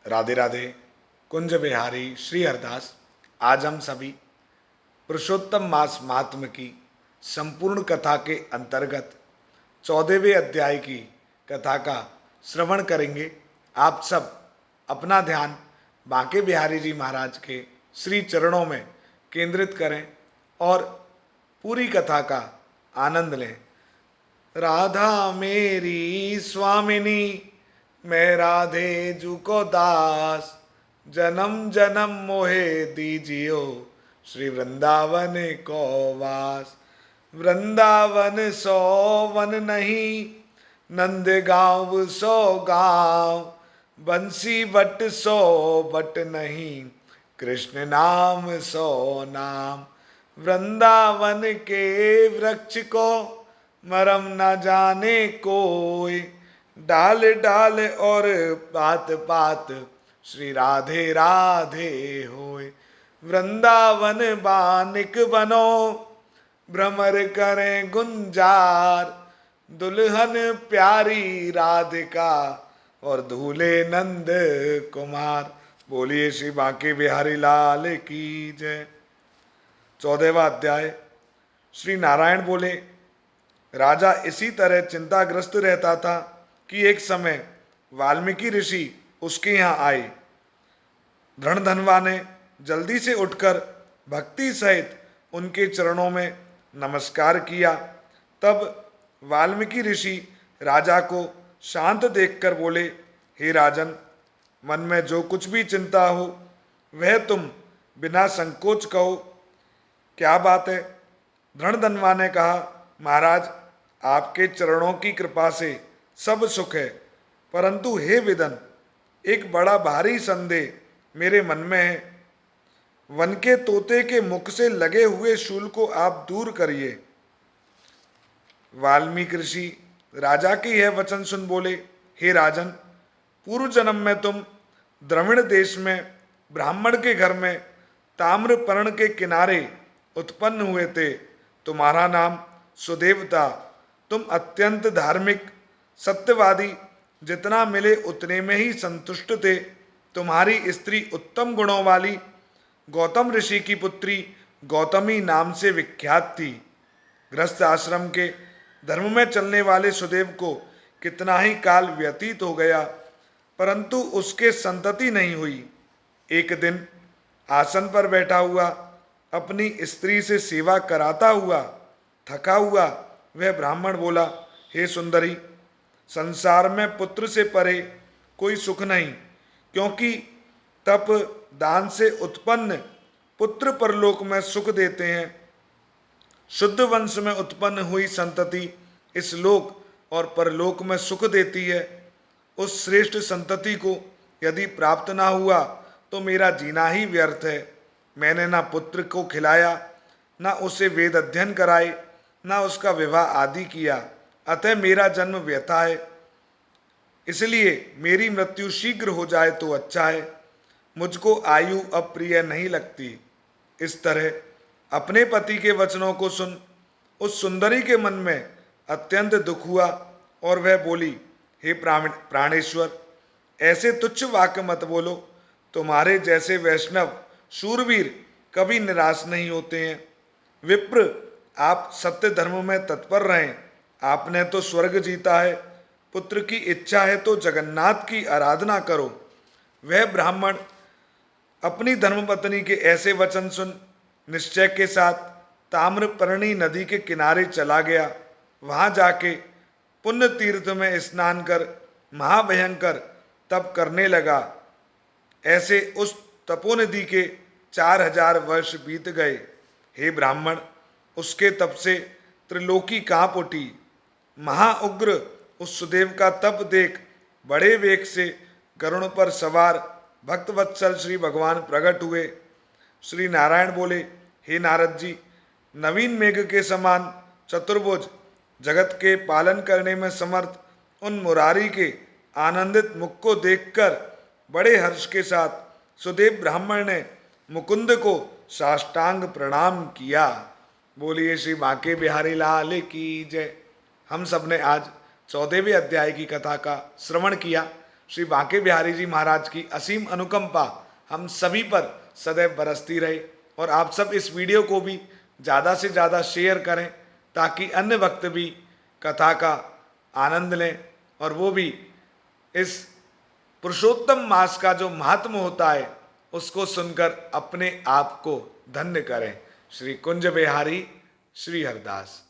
राधे राधे। कुंज बिहारी श्री हरदास। आज हम सभी पुरुषोत्तम मास महात्म की संपूर्ण कथा के अंतर्गत 14वें अध्याय की कथा का श्रवण करेंगे। आप सब अपना ध्यान बांके बिहारी जी महाराज के श्री चरणों में केंद्रित करें और पूरी कथा का आनंद लें। राधा मेरी स्वामिनी, मैं राधे जू को दास, जन्म जन्म मोहे दीजियो, श्री वृंदावन को वास। वृंदावन सो वन नहीं, नंद गाँव सो गाँव, बंसी बट सो बट नहीं, कृष्ण नाम सो नाम। वृंदावन के वृक्ष को मरम न जाने कोई, डाल डाल और पात पात, श्री राधे राधे होय। वृंदावन बानिक बनो, भ्रमर करें गुंजार, दुल्हन प्यारी राधिका और दूल्हे नंद कुमार। बोलिए श्री बांके बिहारी लाल की जय। 14वां अध्याय। श्री नारायण बोले, राजा इसी तरह चिंताग्रस्त रहता था कि एक समय वाल्मीकि ऋषि उसके यहाँ आए। धनधनवा ने जल्दी से उठकर भक्ति सहित उनके चरणों में नमस्कार किया। तब वाल्मीकि ऋषि राजा को शांत देखकर बोले, हे राजन, मन में जो कुछ भी चिंता हो वह तुम बिना संकोच कहो। क्या बात है? धनधनवा ने कहा, महाराज, आपके चरणों की कृपा से सब सुख है, परंतु हे विदन, एक बड़ा भारी संदेह मेरे मन में है। वन के तोते के मुख से लगे हुए शूल को आप दूर करिए। वाल्मीकि ऋषि राजा के यह वचन सुन बोले, हे राजन, पूर्व जन्म में तुम द्रविड़ देश में ब्राह्मण के घर में ताम्रपर्ण के किनारे उत्पन्न हुए थे। तुम्हारा नाम सुदेव था। तुम अत्यंत धार्मिक, सत्यवादी, जितना मिले उतने में ही संतुष्ट थे। तुम्हारी स्त्री उत्तम गुणों वाली गौतम ऋषि की पुत्री गौतमी नाम से विख्यात थी। गृहस्थ आश्रम के धर्म में चलने वाले सुदेव को कितना ही काल व्यतीत हो गया, परंतु उसके संतति नहीं हुई। एक दिन आसन पर बैठा हुआ अपनी स्त्री से सेवा कराता हुआ थका हुआ वह ब्राह्मण बोला, हे सुंदरी, संसार में पुत्र से परे कोई सुख नहीं, क्योंकि तप दान से उत्पन्न पुत्र परलोक में सुख देते हैं। शुद्ध वंश में उत्पन्न हुई संतति इस लोक और परलोक में सुख देती है। उस श्रेष्ठ संतति को यदि प्राप्त ना हुआ तो मेरा जीना ही व्यर्थ है। मैंने ना पुत्र को खिलाया, ना उसे वेद अध्ययन कराए, ना उसका विवाह आदि किया, अतः मेरा जन्म व्यथा है। इसलिए मेरी मृत्यु शीघ्र हो जाए तो अच्छा है। मुझको आयु अप्रिय नहीं लगती। इस तरह अपने पति के वचनों को सुन उस सुंदरी के मन में अत्यंत दुख हुआ और वह बोली, हे प्राणेश्वर, ऐसे तुच्छ वाक्य मत बोलो। तुम्हारे जैसे वैष्णव शूरवीर कभी निराश नहीं होते हैं। विप्र, आप सत्य धर्म में तत्पर रहें। आपने तो स्वर्ग जीता है। पुत्र की इच्छा है तो जगन्नाथ की आराधना करो। वह ब्राह्मण अपनी धर्मपत्नी के ऐसे वचन सुन निश्चय के साथ ताम्रपर्णी नदी के किनारे चला गया। वहां जाके पुण्य तीर्थ में स्नान कर महाभयंकर तप करने लगा। ऐसे उस तपोनिधि के 4000 वर्ष बीत गए। हे ब्राह्मण, उसके तप से त्रिलोकी कांप उठी। महाउग्र उस सुदेव का तप देख बड़े वेग से गरुड़ पर सवार भक्तवत्सल श्री भगवान प्रकट हुए। श्री नारायण बोले, हे नारद जी, नवीन मेघ के समान चतुर्भुज, जगत के पालन करने में समर्थ उन मुरारी के आनंदित मुख को देखकर बड़े हर्ष के साथ सुदेव ब्राह्मण ने मुकुंद को साष्टांग प्रणाम किया। बोलिए श्री बांके बिहारी लाल की जय। हम सब ने आज 14वें अध्याय की कथा का श्रवण किया। श्री बांके बिहारी जी महाराज की असीम अनुकंपा हम सभी पर सदैव बरसती रहे और आप सब इस वीडियो को भी ज़्यादा से ज़्यादा शेयर करें ताकि अन्य भक्त भी कथा का आनंद लें और वो भी इस पुरुषोत्तम मास का जो महात्म होता है उसको सुनकर अपने आप को धन्य करें। श्री कुंज बिहारी श्री हरदास।